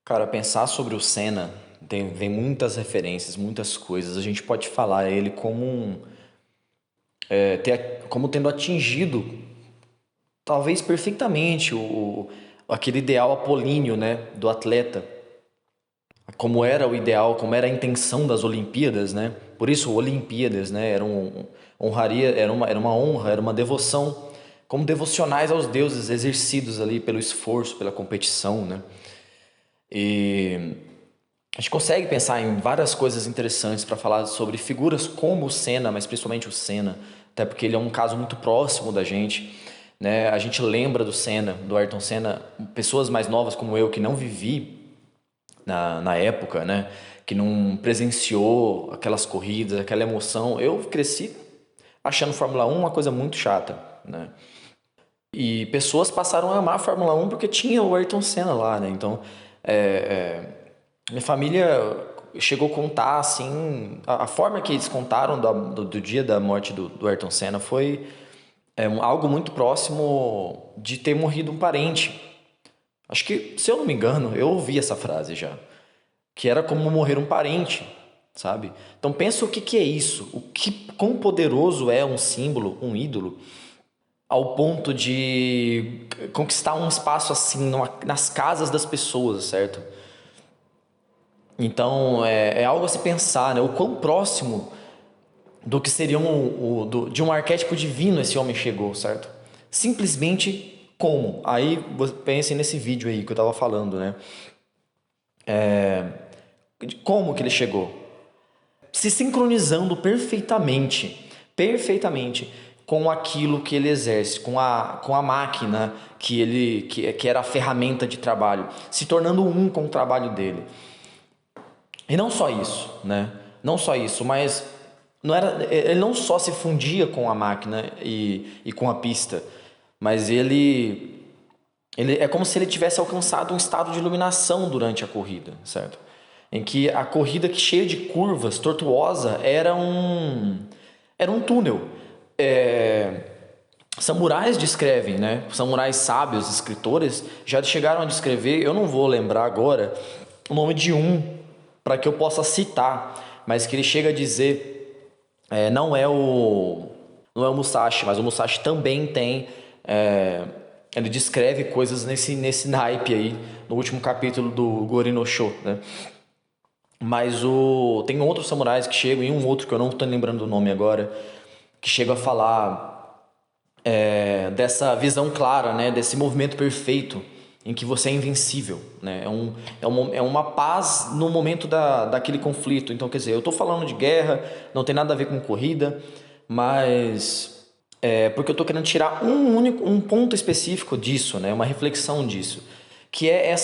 Cara, pensar sobre o Senna vem muitas referências, muitas coisas. A gente pode falar ele como como tendo atingido, talvez perfeitamente, aquele ideal apolíneo, né, do atleta. Como era o ideal, como era a intenção das Olimpíadas, né? Por isso, Olimpíadas, né, honraria, era uma honra, era uma devoção, como devocionais aos deuses exercidos ali pelo esforço, pela competição, né? E a gente consegue pensar em várias coisas interessantes para falar sobre figuras como o Senna, mas principalmente o Senna, até porque ele é um caso muito próximo da gente, né? A gente lembra do Senna, do Ayrton Senna, pessoas mais novas como eu que não vivi na época, né? Que não presenciou aquelas corridas, aquela emoção. Eu cresci achando Fórmula 1 uma coisa muito chata, né? E pessoas passaram a amar a Fórmula 1 porque tinha o Ayrton Senna lá, né? Então, minha família chegou a contar, assim, a forma que eles contaram do dia da morte do Ayrton Senna foi algo muito próximo de ter morrido um parente. Acho que, se eu não me engano, eu ouvi essa frase já, que era como morrer um parente, sabe? Então pensa o que que é isso, quão poderoso é um símbolo, um ídolo, ao ponto de conquistar um espaço assim nas casas das pessoas, certo? Então é algo a se pensar, né? O quão próximo do que seria de um arquétipo divino esse homem chegou, certo? Simplesmente como? Aí pensem nesse vídeo aí que eu tava falando, né? Como que ele chegou? Se sincronizando perfeitamente com aquilo que ele exerce, com a máquina que era a ferramenta de trabalho, se tornando um com o trabalho dele. E não só isso, né? Não só isso, mas ele não só se fundia com a máquina e com a pista, mas ele é como se ele tivesse alcançado um estado de iluminação durante a corrida, certo? Em que a corrida que cheia de curvas, tortuosa, era um túnel. Samurais descrevem, né? Samurais sábios, escritores, já chegaram a descrever, eu não vou lembrar agora o nome de um para que eu possa citar, mas que ele chega a dizer, não é o Musashi, mas o Musashi também tem, ele descreve coisas nesse naipe aí, no último capítulo do Gori no Sho, né? Mas tem outros samurais que chegam, e um outro que eu não estou lembrando do nome agora, que chega a falar dessa visão clara, né, desse movimento perfeito em que você é invencível, né? É uma paz no momento daquele conflito. Então, quer dizer, eu estou falando de guerra, não tem nada a ver com corrida, mas porque eu estou querendo tirar um ponto específico disso, né? Uma reflexão disso, que é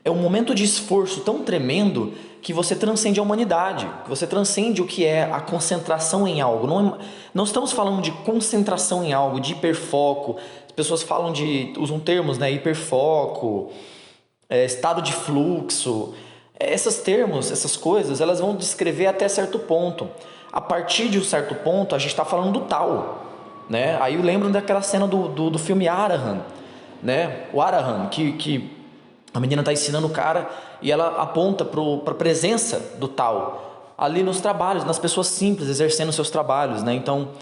um momento de esforço tão tremendo que você transcende a humanidade, que você transcende o que é a concentração em algo. Não estamos falando de concentração em algo, de hiperfoco. As pessoas usam termos, né? Hiperfoco, estado de fluxo. Esses termos, essas coisas, elas vão descrever até certo ponto. A partir de um certo ponto, a gente está falando do tal, né? Aí eu lembro daquela cena do filme Arahan, né? O Arahan, que a menina está ensinando o cara e ela aponta para a presença do tal ali nos trabalhos, nas pessoas simples exercendo seus trabalhos, né? Então,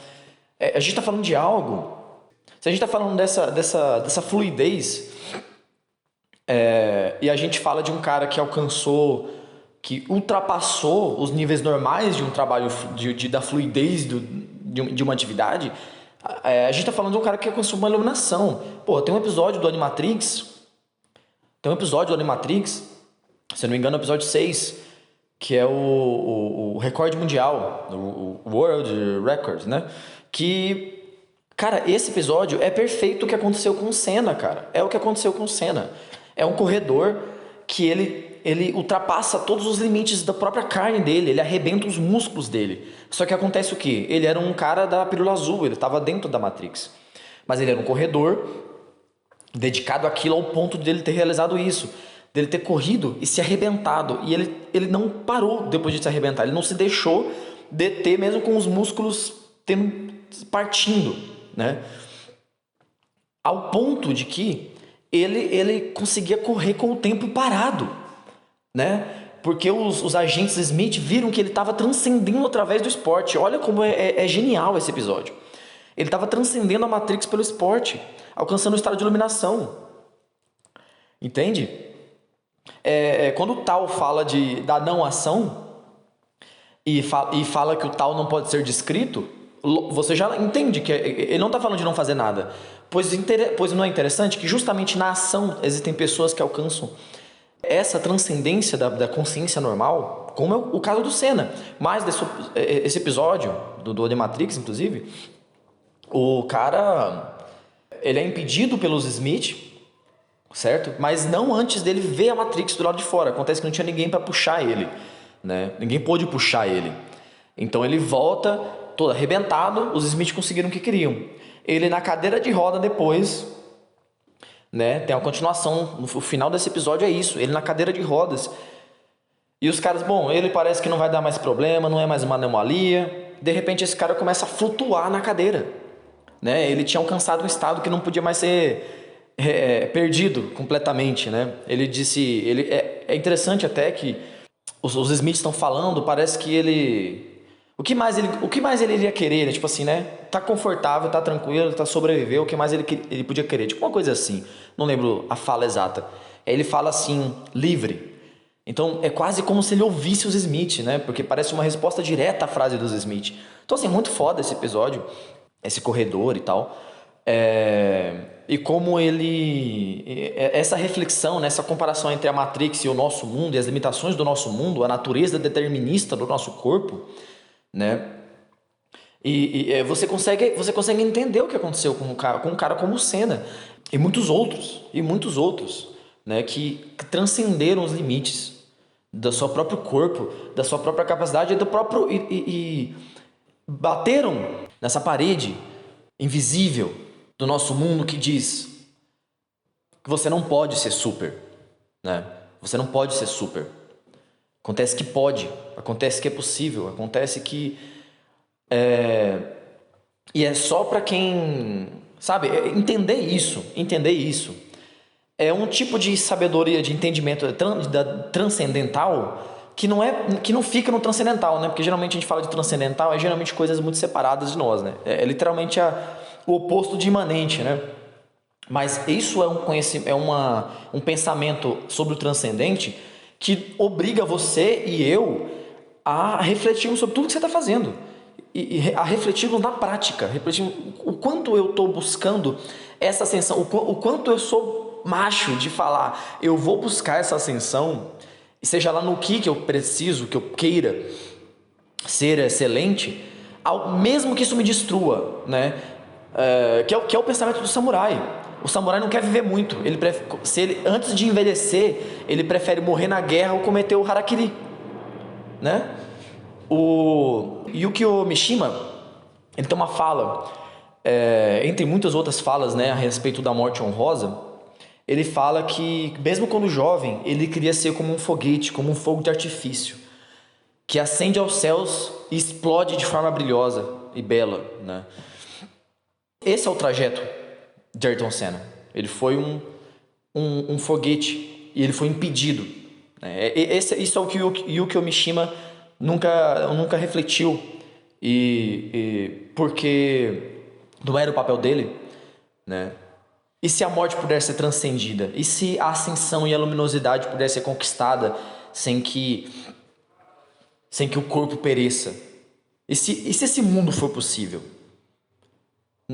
a gente está falando de algo. Se a gente está falando dessa fluidez, e a gente fala de um cara que ultrapassou os níveis normais de um trabalho, da fluidez de uma atividade, a gente está falando de um cara que alcançou uma iluminação. Pô, tem um episódio do Animatrix. Se eu não me engano, é o episódio 6, que é o recorde mundial, o World Record, né? Que, cara, esse episódio é perfeito o que aconteceu com o Senna, cara. É o que aconteceu com o Senna. É um corredor que ele ultrapassa todos os limites da própria carne dele, ele arrebenta os músculos dele. Só que acontece o quê? Ele era um cara da Pílula Azul, ele estava dentro da Matrix. Mas ele era um corredor dedicado àquilo ao ponto de ele ter realizado isso, dele ter corrido e se arrebentado. E ele não parou depois de se arrebentar, ele não se deixou deter mesmo com os músculos partindo, né? Ao ponto de que ele conseguia correr com o tempo parado, né? Porque os agentes Smith viram que ele estava transcendendo através do esporte. Olha como é genial esse episódio. Ele estava transcendendo a Matrix pelo esporte, alcançando o estado de iluminação. Entende? Quando o Tao fala da não ação e fala que o Tao não pode ser descrito, você já entende que ele não está falando de não fazer nada. Pois não é interessante que justamente na ação existem pessoas que alcançam essa transcendência da consciência normal, como é o caso do Senna. Mas esse episódio do The Matrix, inclusive, o cara, ele é impedido pelos Smith, certo? Mas não antes dele ver a Matrix do lado de fora. Acontece que não tinha ninguém para puxar ele, né? Ninguém pôde puxar ele. Então ele volta todo arrebentado. Os Smith conseguiram o que queriam. Ele na cadeira de roda depois, né? Tem uma continuação. No final desse episódio é isso. Ele na cadeira de rodas. E os caras, bom, ele parece que não vai dar mais problema, não é mais uma anomalia. De repente esse cara começa a flutuar na cadeira, né? Ele tinha alcançado um estado que não podia mais ser perdido completamente, né? Ele disse, é interessante até que os Smiths estão falando, parece que ele, o que mais ele iria querer, né? Tipo assim, né? Tá confortável, tá tranquilo, tá sobrevivendo, o que mais ele podia querer? Tipo uma coisa assim, não lembro a fala exata. Aí ele fala assim, livre. Então é quase como se ele ouvisse os Smith, né? Porque parece uma resposta direta à frase dos Smith. Então assim, muito foda esse episódio, esse corredor e tal. E como essa reflexão, né, essa comparação entre a Matrix e o nosso mundo e as limitações do nosso mundo, a natureza determinista do nosso corpo, né? E você consegue entender o que aconteceu com um cara como o Senna e muitos outros, né, que transcenderam os limites do seu próprio corpo, da sua própria capacidade e bateram nessa parede invisível do nosso mundo que diz que você não pode ser super, né? Você não pode ser super. Acontece que pode, acontece que é possível, acontece que e é só para quem, sabe, entender isso. É um tipo de sabedoria, de entendimento transcendental que não fica no transcendental, né? Porque geralmente a gente fala de transcendental, é geralmente coisas muito separadas de nós, né? É literalmente o oposto de imanente, né? Mas isso é um pensamento sobre o transcendente que obriga você e eu a refletirmos sobre tudo que você está fazendo e a refletirmos na prática, refletirmos o quanto eu estou buscando essa ascensão, o quanto eu sou macho de falar, eu vou buscar essa ascensão, seja lá no que eu preciso, que eu queira ser excelente, mesmo que isso me destrua, né? Que é o pensamento do samurai. O samurai não quer viver muito. Antes de envelhecer, ele prefere morrer na guerra ou cometer o harakiri, né? O Yukio Mishima, ele tem uma fala, entre muitas outras falas, né, a respeito da morte honrosa. Ele fala que, mesmo quando jovem, ele queria ser como um foguete, como um fogo de artifício, que acende aos céus e explode de forma brilhosa e bela, né? Esse é o trajeto de Ayrton Senna. Ele foi um foguete e ele foi impedido, né? Isso é o que o Yukio Mishima nunca refletiu, porque não era o papel dele, né? E se a morte pudesse ser transcendida? E se a ascensão e a luminosidade pudesse ser conquistada sem que o corpo pereça? E se esse mundo for possível?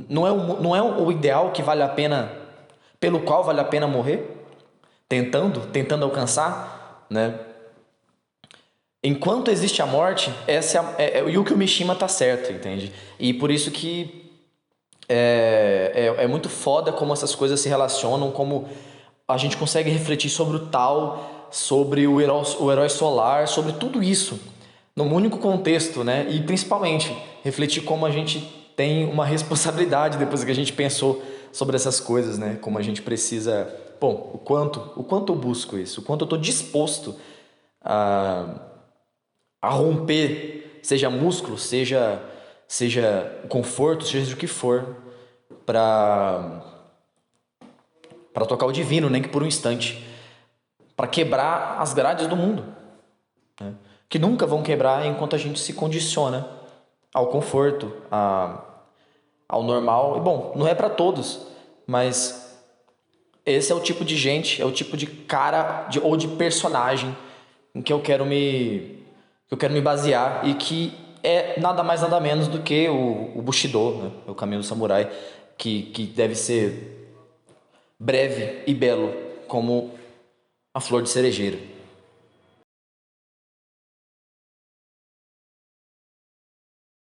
Não é o ideal que vale a pena, pelo qual vale a pena morrer? Tentando alcançar, né? Enquanto existe a morte, o Yukio Mishima tá certo, entende? E por isso que é muito foda como essas coisas se relacionam, como a gente consegue refletir sobre o Tao, sobre o herói solar, sobre tudo isso, num único contexto, né? E principalmente, refletir como a gente tem uma responsabilidade depois que a gente pensou sobre essas coisas, né? Como a gente precisa... Bom, o quanto eu busco isso, o quanto eu estou disposto a romper, seja músculo, seja conforto, seja o que for, para para tocar o divino, nem que por um instante, para quebrar as grades do mundo, né? Que nunca vão quebrar enquanto a gente se condiciona ao conforto, ao normal. E bom, não é para todos, mas esse é o tipo de gente, é o tipo de cara ou de personagem em que eu quero me basear e que é nada mais nada menos do que o Bushido, né? O caminho do samurai, que deve ser breve e belo como a flor de cerejeira.